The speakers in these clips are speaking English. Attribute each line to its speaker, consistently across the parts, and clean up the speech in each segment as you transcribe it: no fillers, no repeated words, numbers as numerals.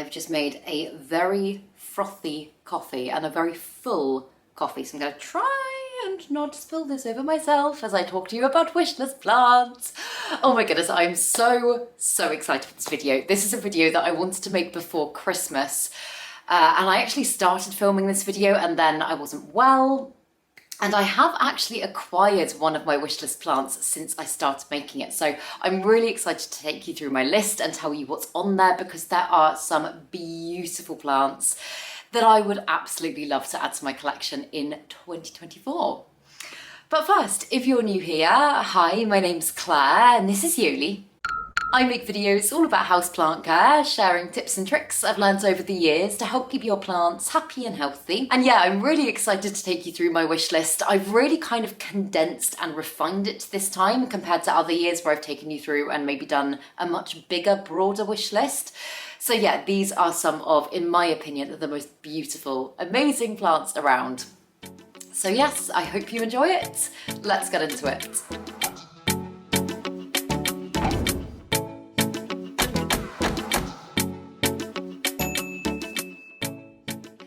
Speaker 1: I've just made a very frothy coffee and a very full coffee. So I'm going to try and not spill this over myself as I talk to you about wishlist plants. Oh my goodness, I'm so excited for this video. This is a video that I wanted to make before Christmas. And I actually started filming this video and then I wasn't well. And I have actually acquired one of my wishlist plants since I started making it. So I'm really excited to take you through my list and tell you what's on there, because there are some beautiful plants that I would absolutely love to add to my collection in 2024. But first, if you're new here, hi, my name's Claire and this is Yoli. I make videos all about houseplant care, sharing tips and tricks I've learned over the years to help keep your plants happy and healthy. And yeah, I'm really excited to take you through my wish list. I've really kind of condensed and refined it this time compared to other years where I've taken you through and maybe done a much bigger, broader wish list. So yeah, these are some of, in my opinion, the most beautiful, amazing plants around. So yes, I hope you enjoy it. Let's get into it.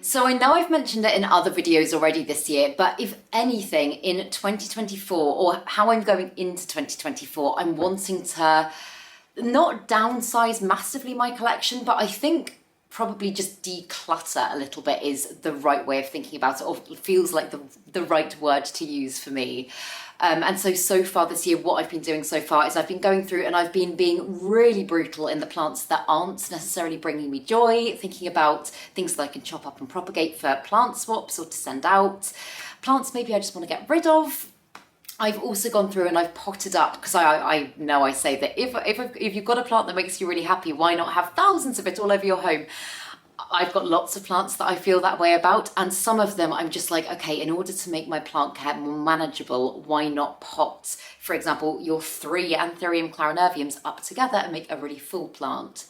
Speaker 1: So I know I've mentioned it in other videos already this year, but if anything in 2024, or how I'm going into 2024, I'm wanting to not downsize massively my collection, but I think probably just declutter a little bit is the right way of thinking about it, or feels like the right word to use for me. And so far this year, what I've been doing so far is I've been going through and I've been being really brutal in the plants that aren't necessarily bringing me joy, thinking about things that I can chop up and propagate for plant swaps or to send out. Plants maybe I just want to get rid of. I've also gone through and I've potted up, because I know I say that if you've got a plant that makes you really happy, why not have thousands of it all over your home? I've got lots of plants that I feel that way about, and some of them I'm just like, okay, in order to make my plant care more manageable, why not pot, for example, your 3 Anthurium clarinerviums up together and make a really full plant.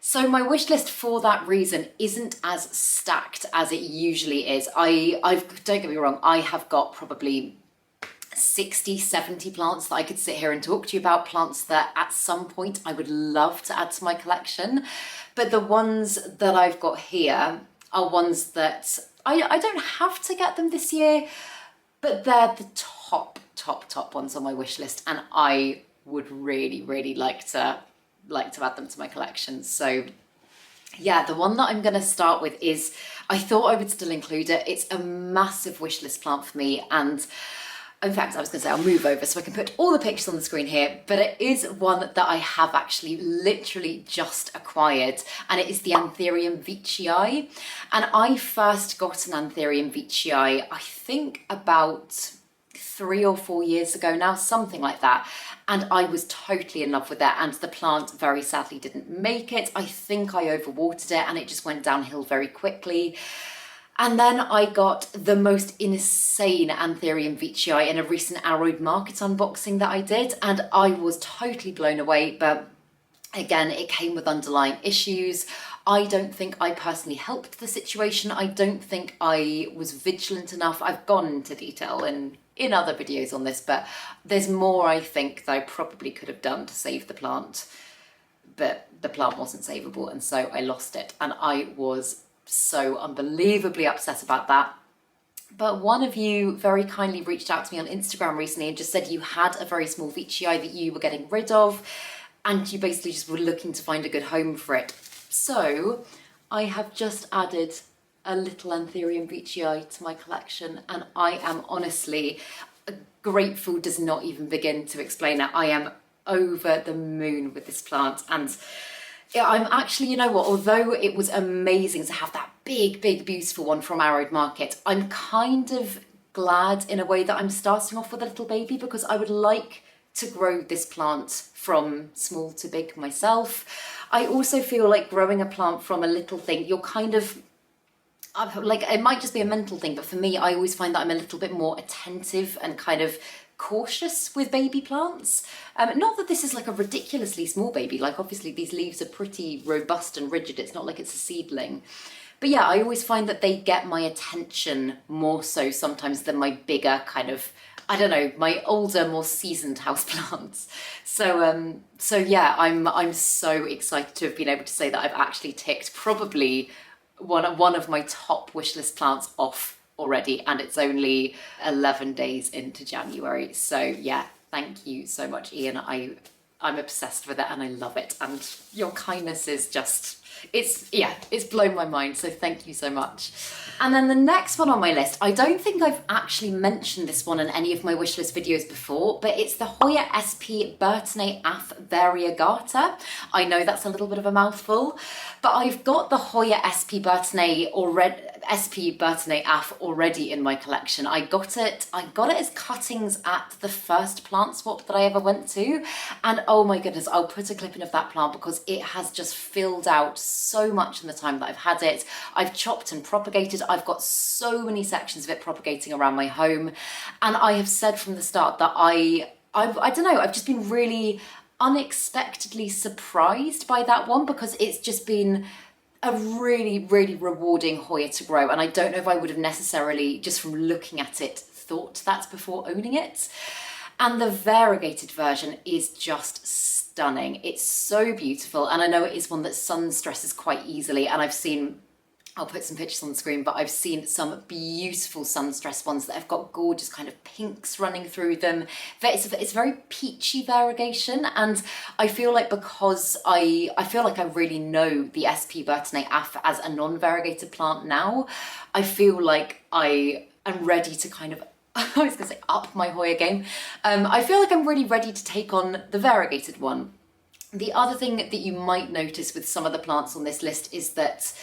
Speaker 1: So my wish list for that reason isn't as stacked as it usually is. Don't get me wrong, I have got probably 60, 70 plants that I could sit here and talk to you about, plants that at some point I would love to add to my collection. But the ones that I've got here are ones that I don't have to get them this year, but they're the top ones on my wish list, and I would really like to add them to my collection. So yeah, the one that I'm going to start with is, I thought I would still include it. It's a massive wish list plant for me, and in fact, I was going to say I'll move over so I can put all the pictures on the screen here, but it is one that I have actually literally just acquired, and it is the Anthurium veitchii. And I first got an Anthurium veitchii, I think about 3 or 4 years ago now, something like that. And I was totally in love with it, and the plant very sadly didn't make it. I think I overwatered it and it just went downhill very quickly. And then I got the most insane Anthurium veitchii in a recent Arrowed Market unboxing that I did, and I was totally blown away. But again, it came with underlying issues. I don't think I personally helped the situation. I don't think I was vigilant enough. I've gone into detail in other videos on this, but there's more I think that I probably could have done to save the plant. But the plant wasn't savable, and so I lost it. And I was so unbelievably upset about that. But one of you very kindly reached out to me on Instagram recently and just said you had a very small veitchii that you were getting rid of, and you basically just were looking to find a good home for it. So I have just added a little Anthurium veitchii to my collection, and I am honestly, grateful does not even begin to explain it. I am over the moon with this plant, and I'm actually, you know what, although it was amazing to have that big, beautiful one from Arrowed Market, I'm kind of glad in a way that I'm starting off with a little baby, because I would like to grow this plant from small to big myself. I also feel like growing a plant from a little thing, you're kind of, like, it might just be a mental thing, but for me, I always find that I'm a little bit more attentive and kind of cautious with baby plants. Not that this is like a ridiculously small baby, like obviously these leaves are pretty robust and rigid, it's not like it's a seedling. But yeah, I always find that they get my attention more so sometimes than my bigger kind of I don't know, my older, more seasoned houseplants. So yeah, I'm so excited to have been able to say that I've actually ticked probably one of my top wishlist plants off already, and it's only 11 days into January. So yeah, thank you so much, Ian. I'm obsessed with it and I love it, and your kindness is just, it's blown my mind, so thank you so much. And then the next one on my list, I don't think I've actually mentioned this one in any of my wishlist videos before, but it's the Hoya SP Burtonnet Af Variegata. I know that's a little bit of a mouthful, but I've got the Hoya SP Burtonnet Af already in my collection. I got it as cuttings at the first plant swap that I ever went to, and oh my goodness, I'll put a clip in of that plant because it has just filled out so much in the time that I've had it. I've chopped and propagated. I've got so many sections of it propagating around my home, and I have said from the start that I don't know, I've just been really unexpectedly surprised by that one, because it's just been a really, really rewarding Hoya to grow, and I don't know if I would have necessarily, just from looking at it, thought that before owning it. And the variegated version is just stunning. It's so beautiful, and I know it is one that sun stresses quite easily, and I'll put some pictures on the screen, but I've seen some beautiful sun stress ones that have got gorgeous kind of pinks running through them. It's very peachy variegation, and I feel like because I feel like I really know the SP Burtonnet Af as a non-variegated plant now, I feel like I am ready to kind of, I was gonna say up my Hoya game. I feel like I'm really ready to take on the variegated one. The other thing that you might notice with some of the plants on this list is that,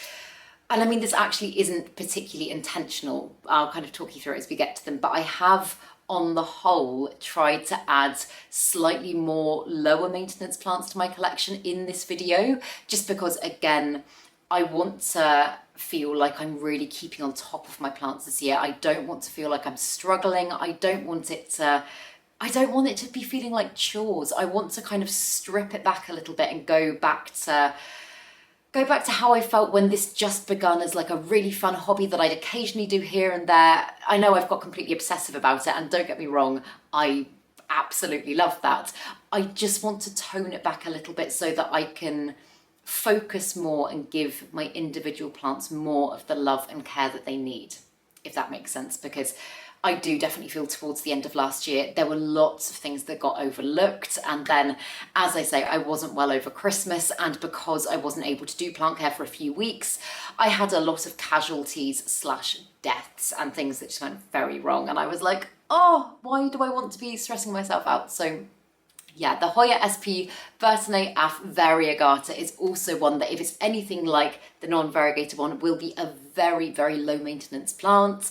Speaker 1: and I mean, this actually isn't particularly intentional, I'll kind of talk you through it as we get to them, but I have, on the whole, tried to add slightly more lower maintenance plants to my collection in this video, just because, again, I want to feel like I'm really keeping on top of my plants this year. I don't want to feel like I'm struggling. I don't want it to be feeling like chores. I want to kind of strip it back a little bit and go back to how I felt when this just begun as like a really fun hobby that I'd occasionally do here and there. I know I've got completely obsessive about it, and don't get me wrong, I absolutely love that. I just want to tone it back a little bit so that I can focus more and give my individual plants more of the love and care that they need, if that makes sense, because I do definitely feel towards the end of last year, there were lots of things that got overlooked. And then, as I say, I wasn't well over Christmas. And because I wasn't able to do plant care for a few weeks, I had a lot of casualties / deaths and things that just went very wrong. And I was like, oh, why do I want to be stressing myself out? So yeah, the Hoya SP Burtonnet Af Variegata is also one that, if it's anything like the non-variegated one, will be a very, very low maintenance plant.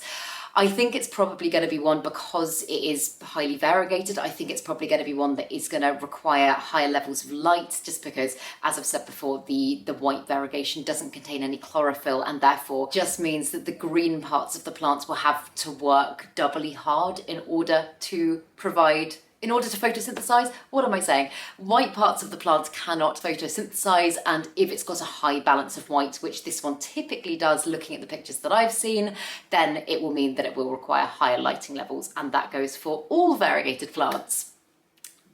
Speaker 1: I think it's probably going to be one, because it is highly variegated, I think it's probably going to be one that is going to require higher levels of light, just because, as I've said before, the white variegation doesn't contain any chlorophyll, and therefore just means that the green parts of the plants will have to work doubly hard in order to photosynthesize. What am I saying? White parts of the plant cannot photosynthesize, and if it's got a high balance of white, which this one typically does, looking at the pictures that I've seen, then it will mean that it will require higher lighting levels, and that goes for all variegated plants.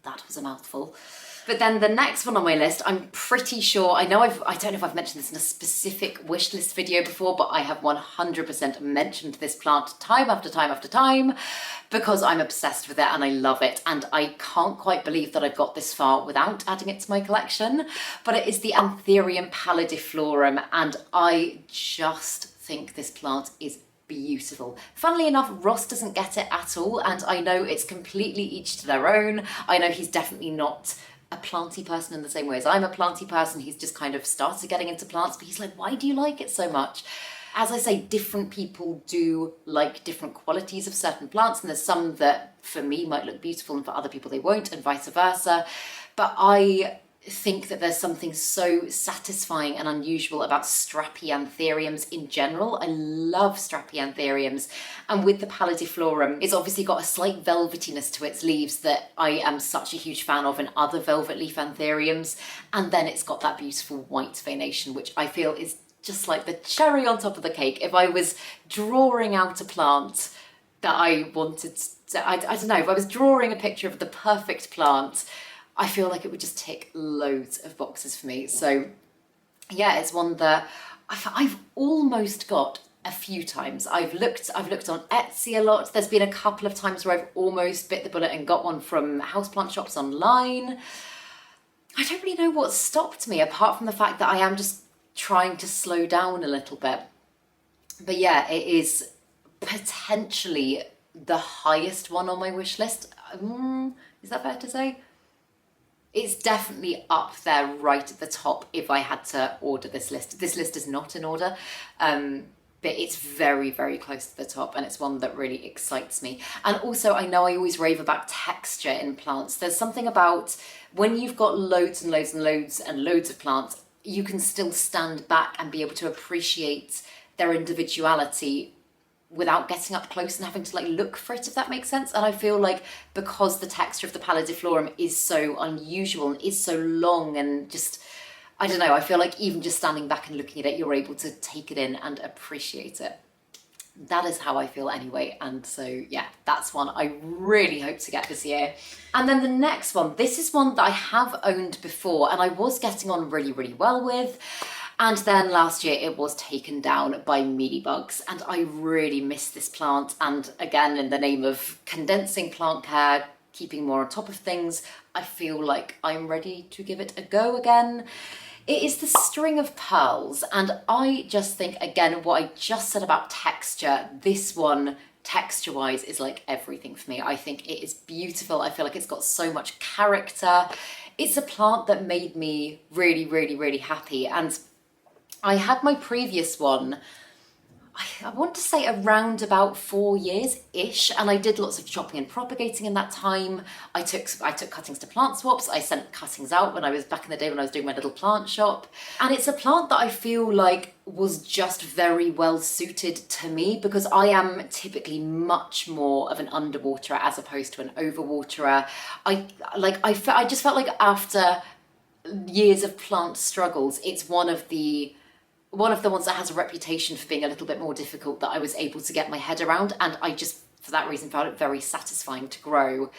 Speaker 1: That was a mouthful. But then the next one on my list, I'm pretty sure, I don't know if I've mentioned this in a specific wish list video before, but I have 100% mentioned this plant time after time after time, because I'm obsessed with it and I love it. And I can't quite believe that I've got this far without adding it to my collection. But it is the Anthurium pallidiflorum, and I just think this plant is beautiful. Funnily enough, Ross doesn't get it at all, and I know it's completely each to their own. I know he's definitely not a planty person in the same way as I'm a planty person. He's just kind of started getting into plants, but he's like, why do you like it so much? As I say, different people do like different qualities of certain plants, and there's some that for me might look beautiful and for other people they won't, and vice versa. But I think that there's something so satisfying and unusual about strappy anthuriums in general. I love strappy anthuriums, and with the pallidiflorum, it's obviously got a slight velvetiness to its leaves that I am such a huge fan of in other velvet leaf anthuriums, and then it's got that beautiful white veination, which I feel is just like the cherry on top of the cake. If I was drawing out a plant that I wanted I don't know, if I was drawing a picture of the perfect plant, I feel like it would just tick loads of boxes for me. So yeah, it's one that I've almost got a few times. I've looked on Etsy a lot. There's been a couple of times where I've almost bit the bullet and got one from houseplant shops online. I don't really know what stopped me, apart from the fact that I am just trying to slow down a little bit. But yeah, it is potentially the highest one on my wish list. Is that fair to say? It's definitely up there right at the top if I had to order this list. This list is not in order, but it's very, very close to the top, and it's one that really excites me. And also, I know I always rave about texture in plants. There's something about when you've got loads and loads and loads and loads of plants, you can still stand back and be able to appreciate their individuality without getting up close and having to like look for it, if that makes sense. And I feel like because the texture of the pallidiflorum is so unusual and is so long and just, I don't know, I feel like even just standing back and looking at it, you're able to take it in and appreciate it. That is how I feel anyway. And so yeah, that's one I really hope to get this year. And then the next one, this is one that I have owned before and I was getting on really, really well with. And then last year it was taken down by mealybugs, and I really miss this plant. And again, in the name of condensing plant care, keeping more on top of things, I feel like I'm ready to give it a go again. It is the string of pearls, and I just think, again, what I just said about texture, this one texture-wise is like everything for me. I think it is beautiful. I feel like it's got so much character. It's a plant that made me really, really, really happy. And I had my previous one, I want to say around about 4 years-ish, and I did lots of chopping and propagating in that time. I took cuttings to plant swaps. I sent cuttings out when I was back in the day when I was doing my little plant shop. And it's a plant that I feel like was just very well suited to me because I am typically much more of an underwaterer as opposed to an overwaterer. I just felt like after years of plant struggles, it's one of the ones that has a reputation for being a little bit more difficult that I was able to get my head around, and I just, for that reason, found it very satisfying to grow.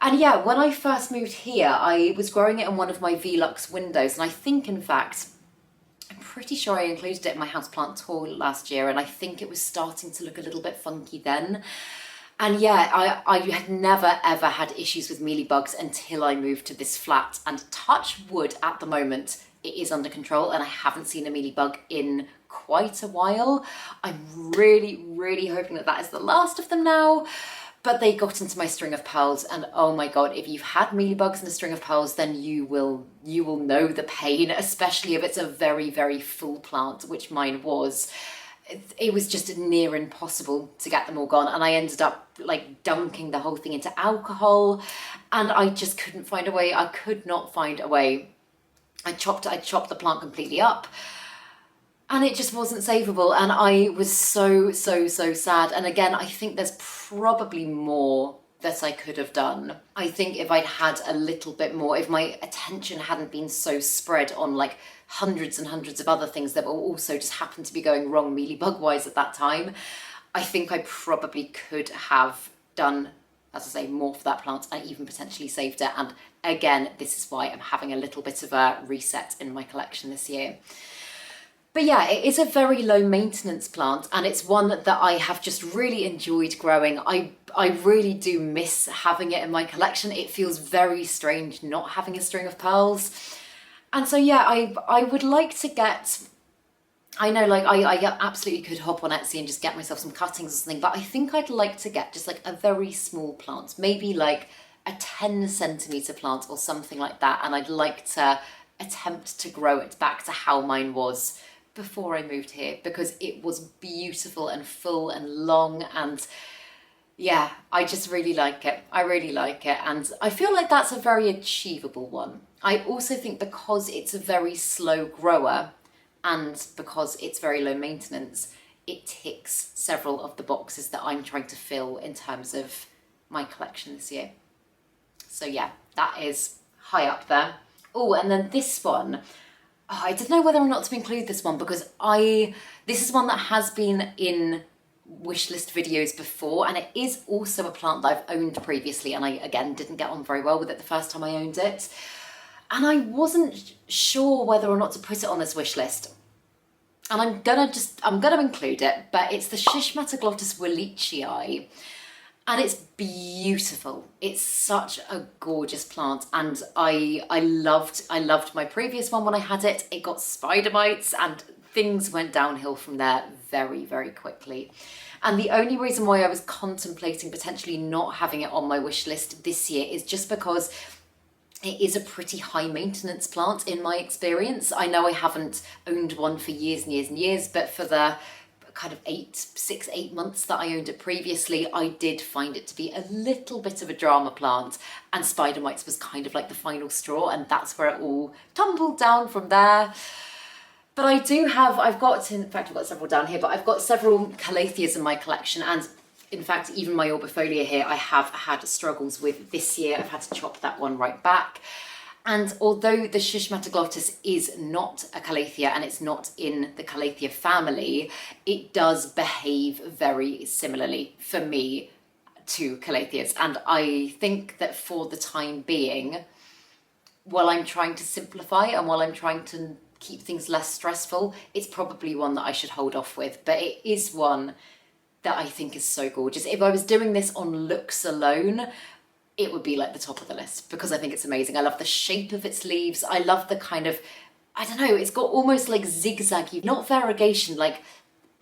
Speaker 1: And yeah, when I first moved here, I was growing it in one of my Velux windows, and I think, in fact, I'm pretty sure I included it in my houseplant tour last year, and I think it was starting to look a little bit funky then. And yeah, I had never ever had issues with mealybugs until I moved to this flat, and touch wood at the moment, it is under control and I haven't seen a mealybug in quite a while. I'm really, really hoping that that is the last of them now. But they got into my string of pearls, and oh my God, if you've had mealybugs in a string of pearls, then you will know the pain, especially if it's a very, very full plant, which mine was. It was just near impossible to get them all gone, and I ended up like dunking the whole thing into alcohol, and I just couldn't find a way. I could not find a way. I chopped the plant completely up, and it just wasn't savable, and I was so sad. And again, I think there's probably more that I could have done. I think if I'd had a little bit more, if my attention hadn't been so spread on like hundreds and hundreds of other things that were also just happened to be going wrong mealybug wise at that time, I think I probably could have done, as I say, more for that plant and even potentially saved it. And again, this is why I'm having a little bit of a reset in my collection this year. But yeah, it is a very low maintenance plant, and it's one that I have just really enjoyed growing. I really do miss having it in my collection. It feels very strange not having a string of pearls. And so yeah, I would like to get, I know like I absolutely could hop on Etsy and just get myself some cuttings or something, but I think I'd like to get just like a very small plant, maybe like a 10 centimetre plant or something like that. And I'd like to attempt to grow it back to how mine was before I moved here, because it was beautiful and full and long, and yeah, I just really like it. I really like it, and I feel like that's a very achievable one. I also think because it's a very slow grower and because it's very low maintenance, it ticks several of the boxes that I'm trying to fill in terms of my collection this year. So yeah, that is high up there. Oh, and then this one, I didn't know whether or not to include this one because this is one that has been in wishlist videos before, and it is also a plant that I've owned previously, and I again didn't get on very well with it the first time I owned it, and I wasn't sure whether or not to put it on this wish list. And I'm gonna include it, but it's the Schismatoglottis wallacei, and it's beautiful. It's such a gorgeous plant, and I loved my previous one when I had it. It got spider mites, and things went downhill from there very, very quickly. And the only reason why I was contemplating potentially not having it on my wish list this year is just because it is a pretty high maintenance plant in my experience. I know I haven't owned one for years and years and years, but for the kind of 8 months that I owned it previously, I did find it to be a little bit of a drama plant, and spider mites was kind of like the final straw, and that's where it all tumbled down from there. But I've got several down here, but I've got several Calatheas in my collection, and in fact, even my Orbifolia here, I have had struggles with this year. I've had to chop that one right back. And although the Schismatoglottis is not a Calathea and it's not in the Calathea family, it does behave very similarly for me to Calatheas. And I think that for the time being, while I'm trying to simplify and while I'm trying to keep things less stressful, it's probably one that I should hold off with. But it is one that I think is so gorgeous. If I was doing this on looks alone, it would be like the top of the list because I think it's amazing. I love the shape of its leaves. I love the kind of, I don't know, it's got almost like zigzaggy, not variegation, like,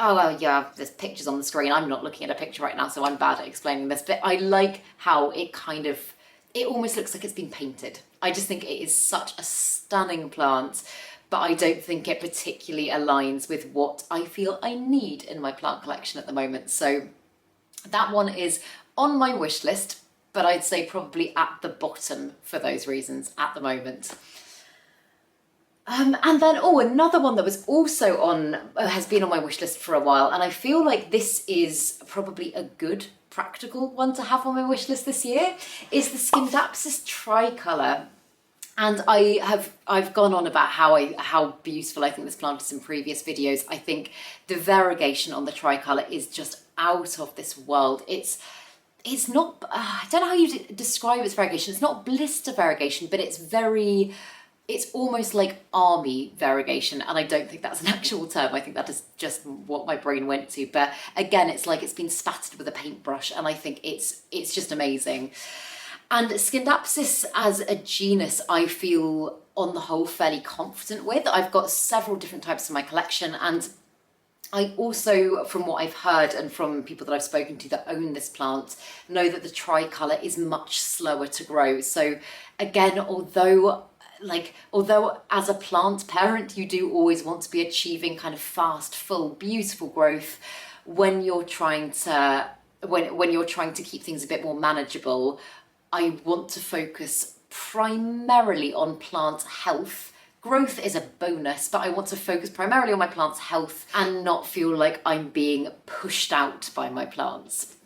Speaker 1: oh, well, yeah, there's pictures on the screen. I'm not looking at a picture right now, so I'm bad at explaining this, but I like how it almost looks like it's been painted. I just think it is such a stunning plant, but I don't think it particularly aligns with what I feel I need in my plant collection at the moment. So that one is on my wish list, but I'd say probably at the bottom for those reasons at the moment. And then, another one that was also has been on my wish list for a while, and I feel like this is probably a good practical one to have on my wish list this year, is the Scindapsus tricolour. And I've gone on about how beautiful I think this plant is in previous videos. I think the variegation on the tricolour is just out of this world. It's not, I don't know how you describe its variegation. It's not blister variegation, but it's almost like army variegation. And I don't think that's an actual term. I think that is just what my brain went to. But again, it's like it's been spattered with a paintbrush, and I think it's just amazing. And Scindapsus as a genus, I feel on the whole fairly confident with. I've got several different types in my collection, and I also, from what I've heard and from people that I've spoken to that own this plant, know that the tricolour is much slower to grow. So again, although as a plant parent, you do always want to be achieving kind of fast, full, beautiful growth, when you're trying to keep things a bit more manageable, I want to focus primarily on plant health. Growth is a bonus, but I want to focus primarily on my plant's health and not feel like I'm being pushed out by my plants,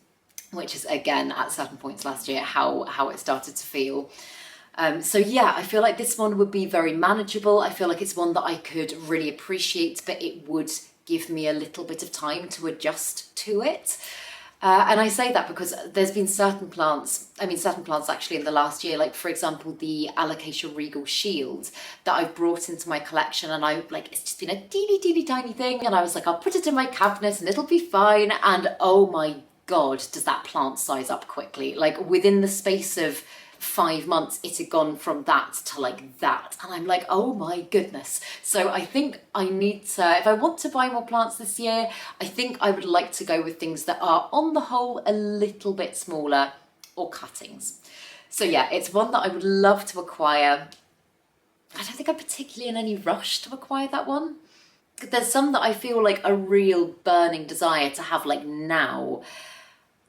Speaker 1: which is, again, at certain points last year, how it started to feel. So yeah, I feel like this one would be very manageable. I feel like it's one that I could really appreciate, but it would give me a little bit of time to adjust to it. And I say that because there's been certain plants actually in the last year, like for example, the Alocasia Regal Shield that I've brought into my collection, and it's just been a teeny tiny thing, and I was like, I'll put it in my cabinet and it'll be fine. And oh my God, does that plant size up quickly. Like within the space of 5 months, it had gone from that to like that, and I'm like, oh my goodness. So I think I need to, if I want to buy more plants this year, I think I would like to go with things that are on the whole a little bit smaller, or cuttings. So yeah, it's one that I would love to acquire. I don't think I'm particularly in any rush to acquire that one. There's some that I feel like a real burning desire to have like now.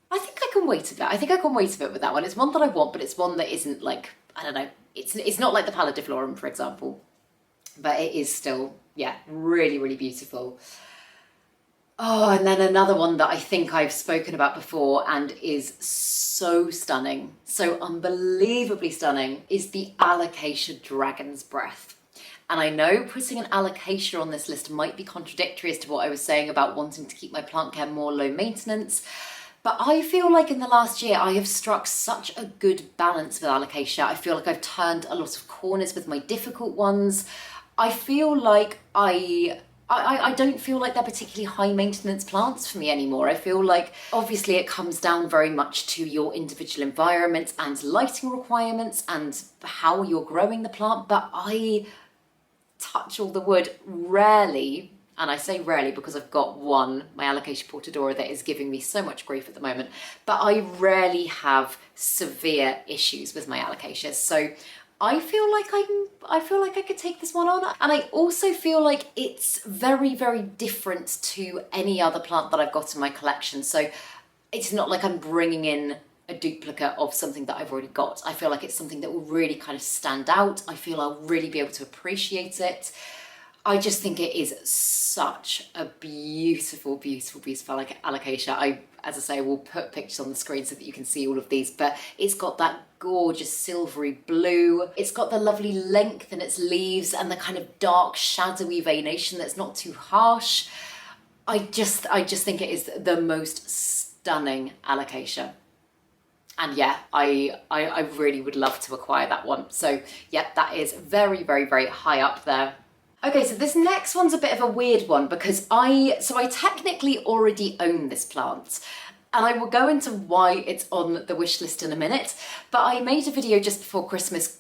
Speaker 1: I think I can wait a bit. I think I can wait a bit with that one. It's one that I want, but it's one that isn't like, I don't know, it's not like the Palladiflorum, for example, but it is still, yeah, really, really beautiful. Oh, and then another one that I think I've spoken about before and is so stunning, so unbelievably stunning, is the Alocasia Dragon's Breath. And I know putting an alocasia on this list might be contradictory as to what I was saying about wanting to keep my plant care more low maintenance. But I feel like in the last year, I have struck such a good balance with alocasia. I feel like I've turned a lot of corners with my difficult ones. I feel like I don't feel like they're particularly high maintenance plants for me anymore. I feel like obviously it comes down very much to your individual environment and lighting requirements and how you're growing the plant, but I, touch all the wood, rarely, and I say rarely because I've got one, my alocasia portadora, that is giving me so much grief at the moment, but I rarely have severe issues with my alocasia. So I feel like I could take this one on. And I also feel like it's very, very different to any other plant that I've got in my collection. So it's not like I'm bringing in a duplicate of something that I've already got. I feel like it's something that will really kind of stand out. I feel I'll really be able to appreciate it. I just think it is such a beautiful, beautiful, beautiful alocasia. As I say, will put pictures on the screen so that you can see all of these, but it's got that gorgeous silvery blue. It's got the lovely length in its leaves and the kind of dark, shadowy veination that's not too harsh. I just think it is the most stunning alocasia. And yeah, I really would love to acquire that one. So yeah, that is very, very, very high up there. Okay, so this next one's a bit of a weird one because I technically already own this plant. And I will go into why it's on the wish list in a minute, but I made a video just before Christmas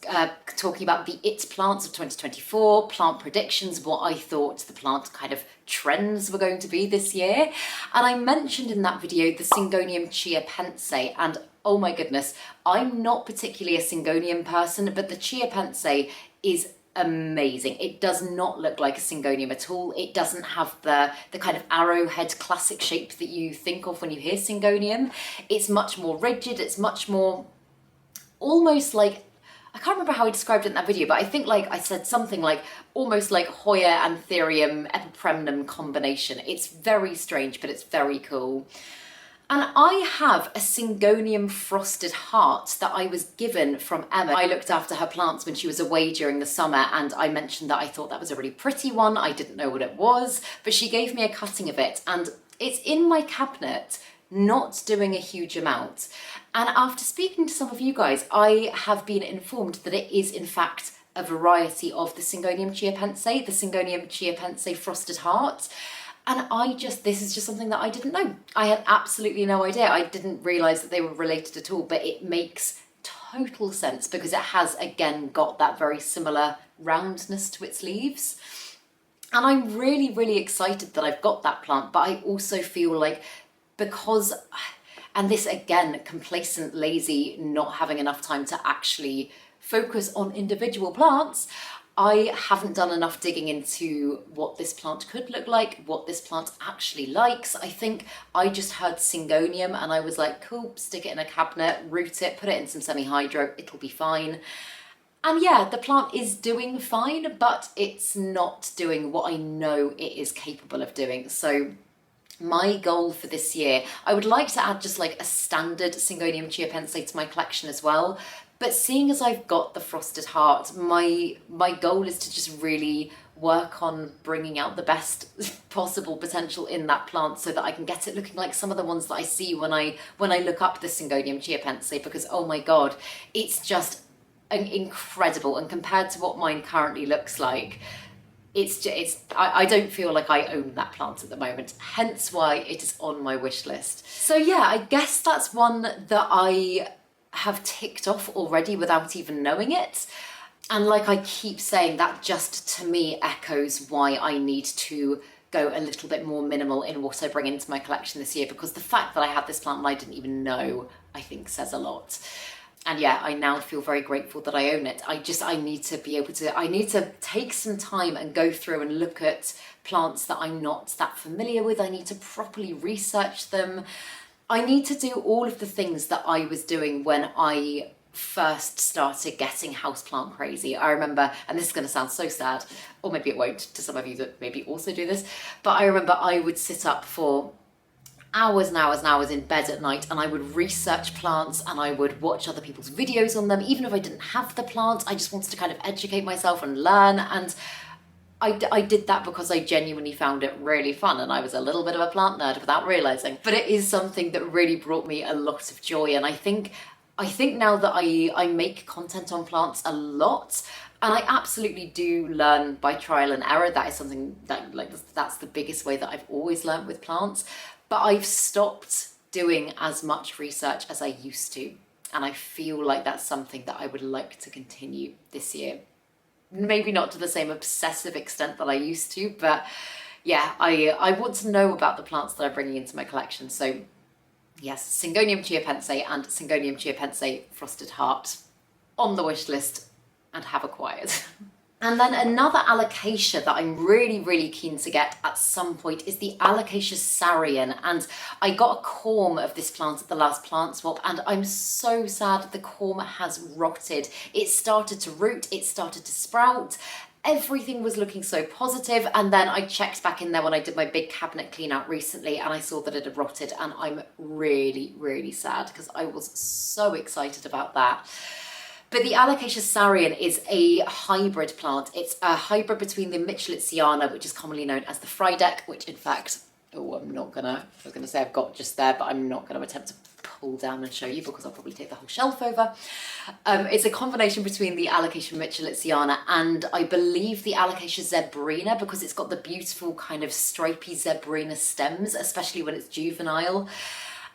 Speaker 1: talking about the It plants of 2024, plant predictions, what I thought the plant kind of trends were going to be this year. And I mentioned in that video the Syngonium chiapense, and oh my goodness, I'm not particularly a Syngonium person, but the chiapense is amazing. It does not look like a Syngonium at all. It doesn't have the kind of arrowhead classic shape that you think of when you hear Syngonium. It's much more rigid. It's much more almost like, I can't remember how I described it in that video, but I think like I said something like almost like Hoya Anthurium epipremnum combination. It's very strange, but it's very cool. And I have a Syngonium frosted heart that I was given from Emma. I looked after her plants when she was away during the summer, and I mentioned that I thought that was a really pretty one. I didn't know what it was, but she gave me a cutting of it, and it's in my cabinet, not doing a huge amount. And after speaking to some of you guys, I have been informed that it is in fact a variety of the Syngonium chiapense, the Syngonium chiapense frosted heart. And this is just something that I didn't know. I had absolutely no idea. I didn't realise that they were related at all, but it makes total sense because it has, again, got that very similar roundness to its leaves. And I'm really, really excited that I've got that plant, but I also feel like because, and this again, complacent, lazy, not having enough time to actually focus on individual plants, I haven't done enough digging into what this plant could look like, what this plant actually likes. I think I just heard Syngonium and I was like, cool, stick it in a cabinet, root it, put it in some semi-hydro, it'll be fine. And yeah, the plant is doing fine, but it's not doing what I know it is capable of doing. So my goal for this year, I would like to add just like a standard Syngonium chiapense to my collection as well. But seeing as I've got the frosted heart, my goal is to just really work on bringing out the best possible potential in that plant so that I can get it looking like some of the ones that I see when I look up the Syngonium chiapense, because oh my god, it's just incredible. And compared to what mine currently looks like, I don't feel like I own that plant at the moment, hence why it is on my wish list. So yeah, I guess that's one that I have ticked off already without even knowing it. And like I keep saying, that just to me echoes why I need to go a little bit more minimal in what I bring into my collection this year, because the fact that I had this plant and I didn't even know, I think says a lot. And yeah, I now feel very grateful that I own it. I need to take some time and go through and look at plants that I'm not that familiar with. I need to properly research them. I need to do all of the things that I was doing when I first started getting houseplant crazy. I remember, and this is going to sound so sad, or maybe it won't to some of you that maybe also do this, but I remember I would sit up for hours and hours and hours in bed at night, and I would research plants and I would watch other people's videos on them. Even if I didn't have the plants, I just wanted to kind of educate myself and learn. And I did that because I genuinely found it really fun, and I was a little bit of a plant nerd without realizing. But it is something that really brought me a lot of joy, and I think now that I make content on plants a lot, and I absolutely do learn by trial and error. That is something that, like, that's the biggest way that I've always learned with plants. But I've stopped doing as much research as I used to, and I feel like that's something that I would like to continue this year. Maybe not to the same obsessive extent that I used to, but yeah, I want to know about the plants that I'm bringing into my collection. So yes, Syngonium chiapense and Syngonium chiapense frosted heart on the wish list and have acquired. And then another alocasia that I'm really, really keen to get at some point is the Alocasia Sarian. And I got a corm of this plant at the last plant swap, and I'm so sad the corm has rotted. It started to root, it started to sprout. Everything was looking so positive, and then I checked back in there when I did my big cabinet clean out recently, and I saw that it had rotted, and I'm really, really sad because I was so excited about that. But the Alocasia Sarian is a hybrid plant. It's a hybrid between the Michelitziana, which is commonly known as the Friedeck, which in fact, I was gonna say I've got just there, but I'm not gonna attempt to pull down and show you because I'll probably take the whole shelf over. It's a combination between the Alocasia Michelitziana and I believe the Alocasia zebrina, because it's got the beautiful kind of stripy zebrina stems, especially when it's juvenile.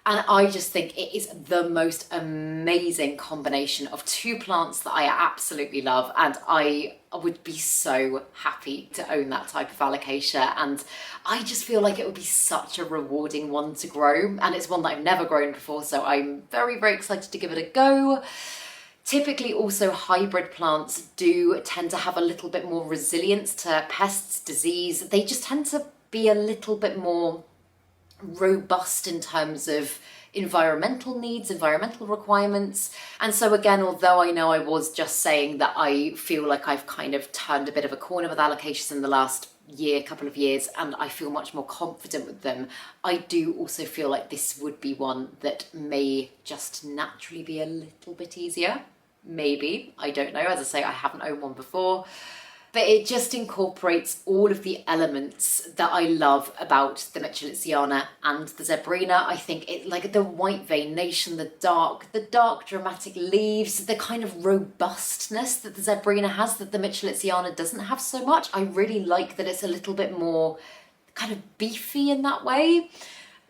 Speaker 1: And I just think it is the most amazing combination of two plants that I absolutely love, and I would be so happy to own that type of alocasia, and I just feel like it would be such a rewarding one to grow, and it's one that I've never grown before, so I'm very, very excited to give it a go. Typically also hybrid plants do tend to have a little bit more resilience to pests, disease. They just tend to be a little bit more robust in terms of environmental needs, environmental requirements. And so again, although I know I was just saying that I feel like I've kind of turned a bit of a corner with alocasias in the last couple of years, and I feel much more confident with them, I do also feel like this would be one that may just naturally be a little bit easier. Maybe, I don't know. As I say, I haven't owned one before. But it just incorporates all of the elements that I love about the Michelitziana and the zebrina. I think it, like the white veination, the dark dramatic leaves, the kind of robustness that the zebrina has that the Michelitziana doesn't have so much. I really like that it's a little bit more kind of beefy in that way.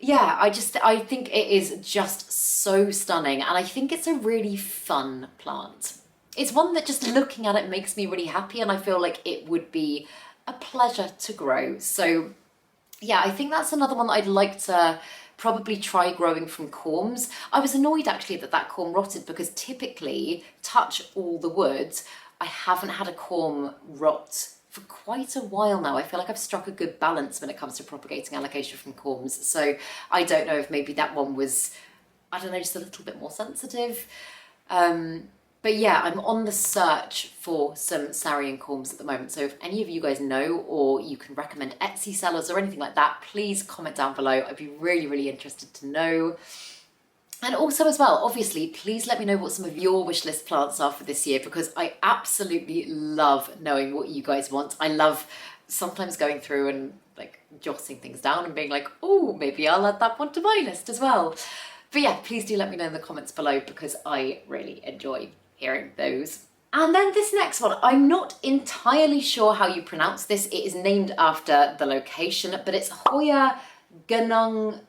Speaker 1: Yeah, I think it is just so stunning, and I think it's a really fun plant. It's one that just looking at it makes me really happy, and I feel like it would be a pleasure to grow. So yeah, I think that's another one that I'd like to probably try growing from corms. I was annoyed actually that corm rotted, because typically, touch all the wood, I haven't had a corm rot for quite a while now. I feel like I've struck a good balance when it comes to propagating alocasia from corms. So I don't know if maybe that one was, I don't know, just a little bit more sensitive. But yeah, I'm on the search for some Sarian corms at the moment. So if any of you guys know, or you can recommend Etsy sellers or anything like that, please comment down below. I'd be really, really interested to know. And also as well, obviously, please let me know what some of your wish list plants are for this year, because I absolutely love knowing what you guys want. I love sometimes going through and like jotting things down and being like, oh, maybe I'll add that one to my list as well. But yeah, please do let me know in the comments below, because I really enjoy hearing those. And then this next one, I'm not entirely sure how you pronounce this. It is named after the location, but it's Hoya Gunung.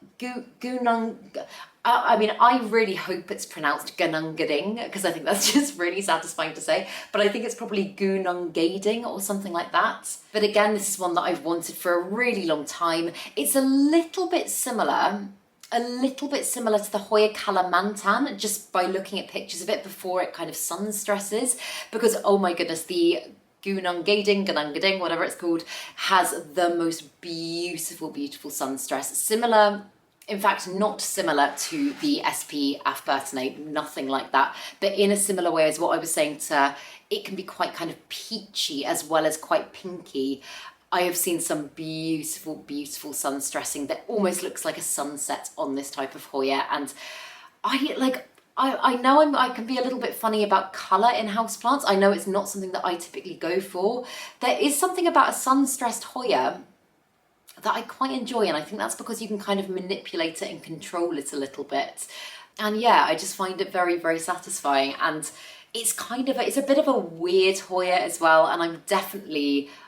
Speaker 1: I mean, I really hope it's pronounced Gunungading, because I think that's just really satisfying to say, but I think it's probably Gunungading or something like that. But again, this is one that I've wanted for a really long time. It's a little bit similar to the Hoya Kalimantan, just by looking at pictures of it before it kind of sun stresses, because oh my goodness, the Gunungading, whatever it's called, has the most beautiful, beautiful sun stress. Similar, in fact, not similar to the SP Afbertinate, nothing like that, but in a similar way as what I was saying to, it can be quite kind of peachy as well as quite pinky. I have seen some beautiful, beautiful sun stressing that almost looks like a sunset on this type of Hoya. And I know I can be a little bit funny about colour in houseplants. I know it's not something that I typically go for. There is something about a sun-stressed Hoya that I quite enjoy, and I think that's because you can kind of manipulate it and control it a little bit. And yeah, I just find it very, very satisfying. And it's it's a bit of a weird Hoya as well, and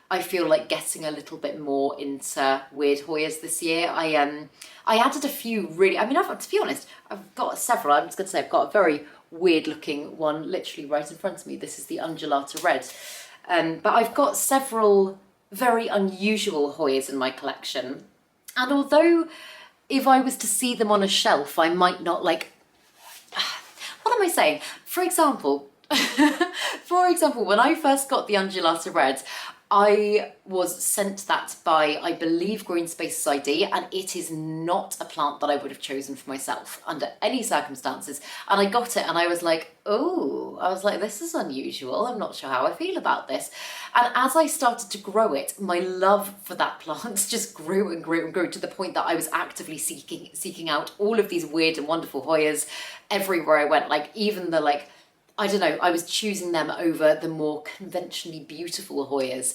Speaker 1: I feel like getting a little bit more into weird Hoyas this year. I added a few really, to be honest, I've got several. I'm just going to say I've got a very weird looking one literally right in front of me. This is the Undulata Red. But I've got several very unusual Hoyas in my collection. And although if I was to see them on a shelf, I might not like, what am I saying? For example, when I first got the Undulata Red, I was sent that by, I believe, Green Spaces ID, and it is not a plant that I would have chosen for myself under any circumstances. And I got it and I was like, oh, this is unusual. I'm not sure how I feel about this. And as I started to grow it, my love for that plant just grew and grew and grew to the point that I was actively seeking out all of these weird and wonderful Hoyas everywhere I went. Like even the I don't know, I was choosing them over the more conventionally beautiful Hoyas.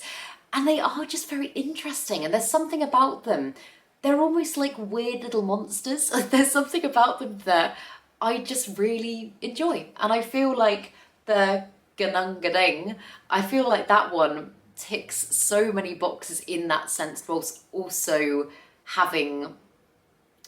Speaker 1: And they are just very interesting. And there's something about them. They're almost like weird little monsters. There's something about them that I just really enjoy. And I feel like the Ganungading, I feel like that one ticks so many boxes in that sense, whilst also having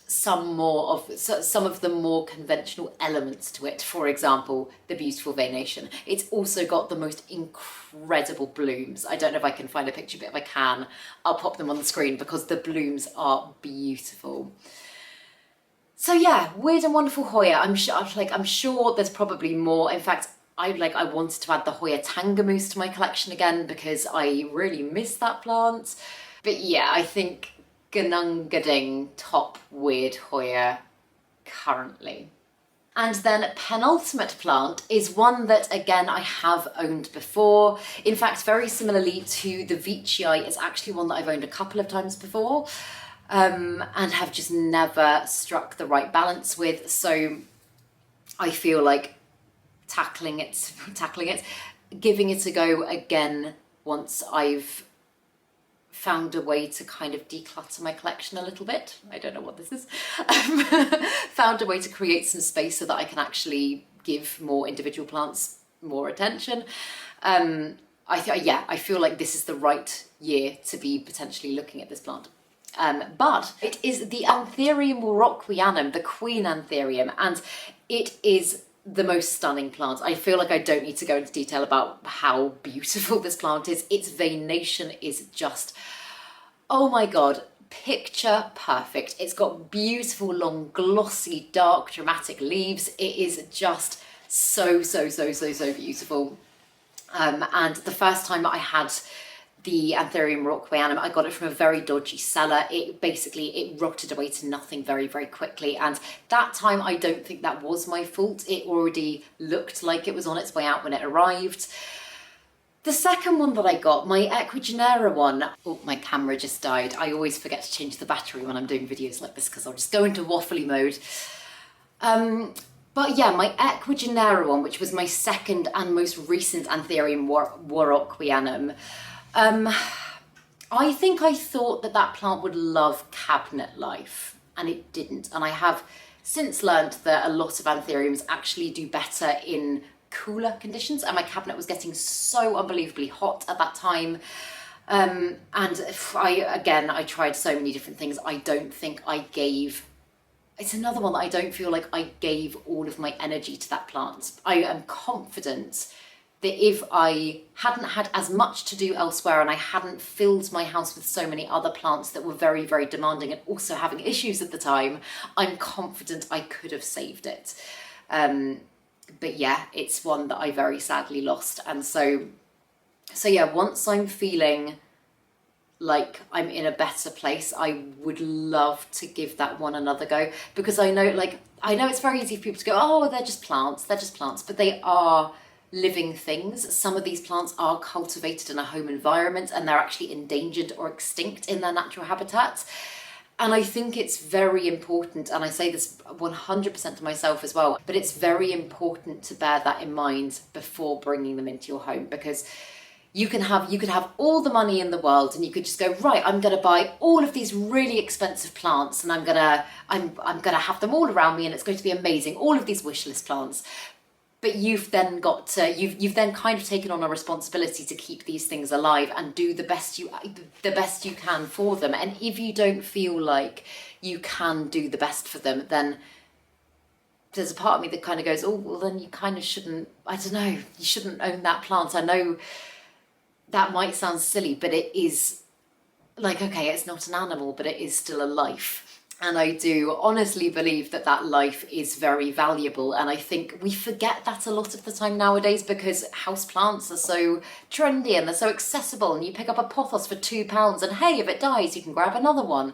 Speaker 1: some of the more conventional elements to it. For example, the beautiful veination. It's also got the most incredible blooms. I don't know if I can find a picture, but if I can, I'll pop them on the screen because the blooms are beautiful. So yeah, weird and wonderful Hoya. I'm sure there's probably more. In fact, I wanted to add the Hoya Tangamoose to my collection again because I really miss that plant. But yeah, I think Ganungading top weird Hoya currently. And then penultimate plant is one that again I have owned before. In fact, very similarly to the Veitchii, it's actually one that I've owned a couple of times before and have just never struck the right balance with. So I feel like tackling it, giving it a go again once I've found a way to kind of declutter my collection a little bit. I don't know what this is. Found a way to create some space so that I can actually give more individual plants more attention. I feel like this is the right year to be potentially looking at this plant. But it is the Anthurium warocqueanum, the Queen Anthurium, and it is the most stunning plant. I feel like I don't need to go into detail about how beautiful this plant is. Its veination is just, oh my god, picture perfect. It's got beautiful, long, glossy, dark, dramatic leaves. It is just so beautiful. And the first time I had the Anthurium warocqueanum, I got it from a very dodgy seller. It rotted away to nothing very, very quickly. And that time, I don't think that was my fault. It already looked like it was on its way out when it arrived. The second one that I got, my Equigenera one, oh, my camera just died. I always forget to change the battery when I'm doing videos like this because I'll just go into waffly mode. But yeah, my Equigenera one, which was my second and most recent Anthurium warocqueanum, I think I thought that plant would love cabinet life, and it didn't. And I have since learned that a lot of Anthuriums actually do better in cooler conditions, and my cabinet was getting so unbelievably hot at that time. And I tried so many different things. It's another one that I don't feel like I gave all of my energy to that plant. I am confident that if I hadn't had as much to do elsewhere and I hadn't filled my house with so many other plants that were very, very demanding and also having issues at the time, I'm confident I could have saved it. But yeah, it's one that I very sadly lost. And so yeah, once I'm feeling like I'm in a better place, I would love to give that one another go, because I know it's very easy for people to go, oh, they're just plants, but they are living things. Some of these plants are cultivated in a home environment and they're actually endangered or extinct in their natural habitat. And I think it's very important, and I say this 100% to myself as well, but it's very important to bear that in mind before bringing them into your home, because you could have all the money in the world and you could just go, right, I'm going to buy all of these really expensive plants and I'm going to have them all around me and it's going to be amazing, all of these wish list plants. But you've then kind of taken on a responsibility to keep these things alive and do the best you can for them. And if you don't feel like you can do the best for them, then there's a part of me that kind of goes, oh, well, then you kind of shouldn't, I don't know, you shouldn't own that plant. I know that might sound silly, but it is like, okay, it's not an animal, but it is still a life. And I do honestly believe that that life is very valuable. And I think we forget that a lot of the time nowadays because houseplants are so trendy and they're so accessible. And you pick up a pothos for £2 and hey, if it dies, you can grab another one.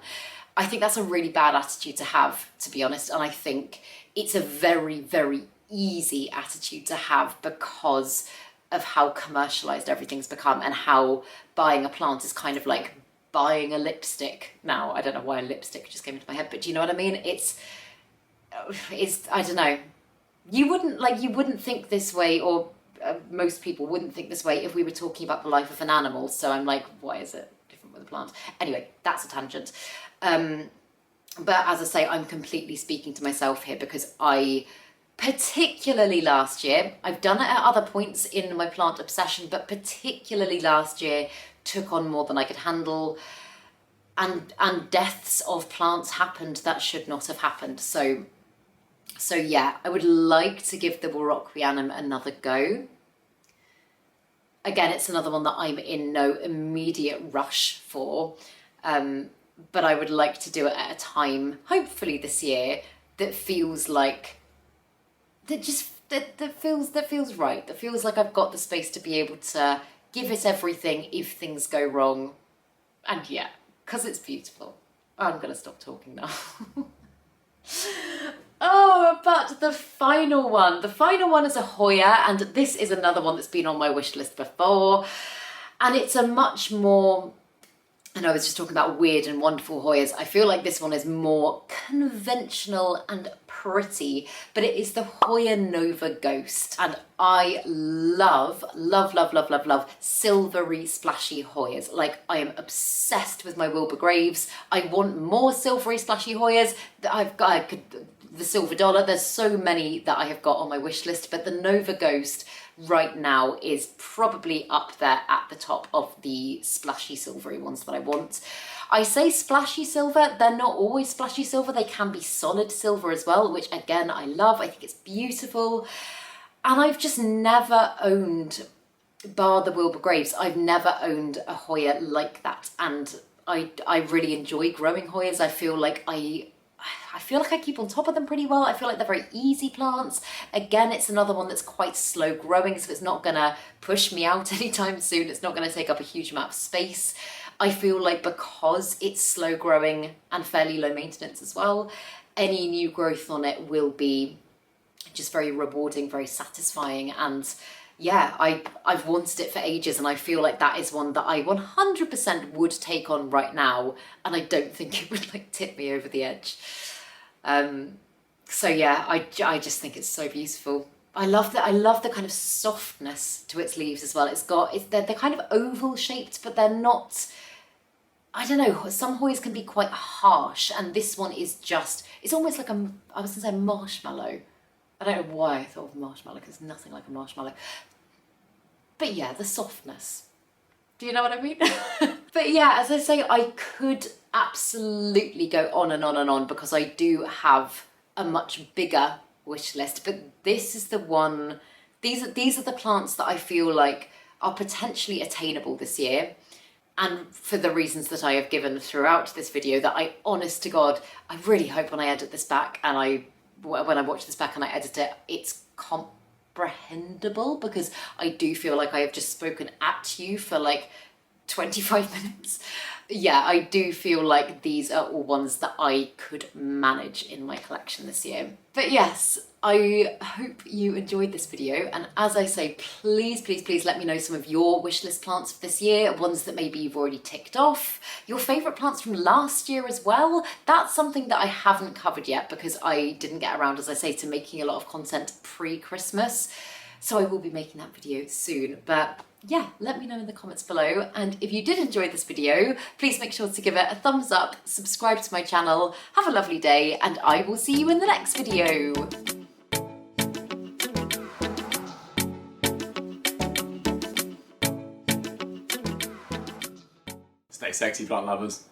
Speaker 1: I think that's a really bad attitude to have, to be honest. And I think it's a very, very easy attitude to have because of how commercialized everything's become and how buying a plant is kind of like buying a lipstick now. I don't know why a lipstick just came into my head, but do you know what I mean? It's I don't know. You wouldn't think this way, or most people wouldn't think this way if we were talking about the life of an animal. So I'm like, why is it different with a plant? Anyway, that's a tangent. But as I say, I'm completely speaking to myself here because particularly last year, I've done it at other points in my plant obsession, but particularly last year, took on more than I could handle, and deaths of plants happened that should not have happened. So yeah, I would like to give the Warocqueanum another go. Again, it's another one that I'm in no immediate rush for, but I would like to do it at a time, hopefully this year, that feels like that feels right. That feels like I've got the space to be able to give it everything if things go wrong. And yeah, because it's beautiful. I'm going to stop talking now. Oh, but the final one is a Hoya, and this is another one that's been on my wish list before. And it's a much more, and I was just talking about weird and wonderful Hoyas. I feel like this one is more conventional and pretty, but it is the Hoya Nova Ghost. And I love silvery, splashy Hoyas. Like, I am obsessed with my Wilbur Graves. I want more silvery, splashy Hoyas. The Silver Dollar, there's so many that I have got on my wish list, but the Nova Ghost right now is probably up there at the top of the splashy silvery ones that I want. I say splashy silver, they're not always splashy silver, they can be solid silver as well, which again I love. I think it's beautiful. And I've just never owned, bar the Wilbur Graves, I've never owned a Hoya like that. And I really enjoy growing Hoyas. I feel like I keep on top of them pretty well. I feel like they're very easy plants. Again, it's another one that's quite slow growing, so it's not gonna push me out anytime soon. It's not gonna take up a huge amount of space. I feel like because it's slow growing and fairly low maintenance as well, any new growth on it will be just very rewarding, very satisfying. And yeah, I've wanted it for ages, and I feel like that is one that I 100% would take on right now, and I don't think it would like tip me over the edge. So yeah, I just think it's so beautiful. I love the kind of softness to its leaves as well. They're kind of oval shaped, but they're not, I don't know, some Hoyas can be quite harsh, and this one is just, it's almost like I was gonna say marshmallow. I don't know why I thought of marshmallow, because it's nothing like a marshmallow. But yeah, the softness. Do you know what I mean? But yeah, as I say, I could absolutely go on and on and on because I do have a much bigger wish list. But this is the one, these are the plants that I feel like are potentially attainable this year. And for the reasons that I have given throughout this video, that I, honest to God, I really hope when I edit this back and when I watch this back and I edit it, it's comprehensible, because I do feel like I have just spoken at you for like 25 minutes. Yeah, I do feel like these are all ones that I could manage in my collection this year. But yes, I hope you enjoyed this video, and as I say, please, please, please let me know some of your wish list plants for this year, ones that maybe you've already ticked off, your favourite plants from last year as well. That's something that I haven't covered yet because I didn't get around, as I say, to making a lot of content pre-Christmas. So I will be making that video soon, but yeah, let me know in the comments below. And if you did enjoy this video, please make sure to give it a thumbs up, subscribe to my channel, have a lovely day, and I will see you in the next video.
Speaker 2: Stay sexy, plant lovers.